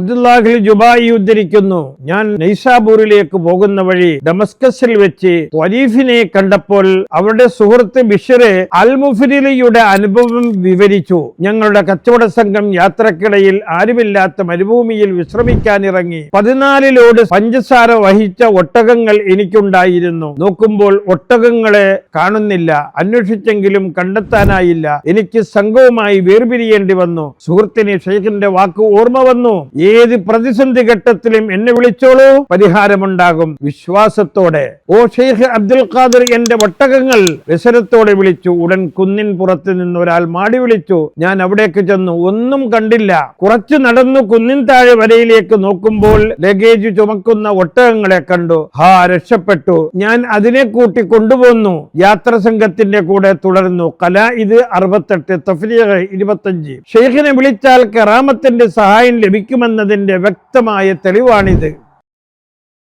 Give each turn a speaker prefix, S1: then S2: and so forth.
S1: അബ്ദുല്ലാഹിൽ ജുബായി ഉദ്ധരിക്കുന്നു, ഞാൻ നൈസാബൂറിലേക്ക് പോകുന്ന വഴി ഡമസ്കസിൽ വെച്ച് ത്വരീഫിനെ കണ്ടപ്പോൾ അവരുടെ സുഹൃത്ത് ബിഷർ അൽ മുഫ്രിലിയുടെ അനുഭവം വിവരിച്ചു. ഞങ്ങളുടെ കച്ചവട സംഘം യാത്രക്കിടയിൽ ആരുമില്ലാത്ത മരുഭൂമിയിൽ വിശ്രമിക്കാനിറങ്ങി. 14 ലോഡ് പഞ്ചസാര വഹിച്ച ഒട്ടകങ്ങൾ എനിക്കുണ്ടായിരുന്നു. നോക്കുമ്പോൾ ഒട്ടകങ്ങളെ കാണുന്നില്ല. അന്വേഷിച്ചെങ്കിലും കണ്ടെത്താനായില്ല. എനിക്ക് സംഘവുമായി വേർപിരിയേണ്ടി വന്നു. സുഹൃത്തിന് ഷെയ്ഖിന്റെ വാക്ക് ഓർമ്മ വന്നു. ഏത് പ്രതിസന്ധി ഘട്ടത്തിലും എന്നെ വിളിച്ചോളൂ, പരിഹാരമുണ്ടാകും. വിശ്വാസത്തോടെ ഓ ഷെയ്ഖ് അബ്ദുൽ ഖാദിർ, എന്റെ ഒട്ടകങ്ങൾ വ്യസനത്തോടെ വിളിച്ചു. ഉടൻ കുന്നിൻ പുറത്ത് നിന്ന് ഒരാൾ മാടി വിളിച്ചു. ഞാൻ അവിടേക്ക് ചെന്നു. ഒന്നും കണ്ടില്ല. കുറച്ചു നടന്നു കുന്നിൻ താഴെ വരയിലേക്ക് നോക്കുമ്പോൾ ലഗേജ് ചുമക്കുന്ന ഒട്ടകങ്ങളെ കണ്ടു. രക്ഷപ്പെട്ടു. ഞാൻ അതിനെ കൂട്ടി കൊണ്ടുപോന്നു. യാത്ര സംഘത്തിന്റെ കൂടെ തുടർന്നു. ഖലാഇദ് 68, തഫ്രീഖ് 25. ഷെയ്ഖിനെ വിളിച്ചാൽ കറാമത്തിന്റെ സഹായം ലഭിക്കുമെന്നതിന്റെ വ്യക്തമായ തെളിവാണിത്.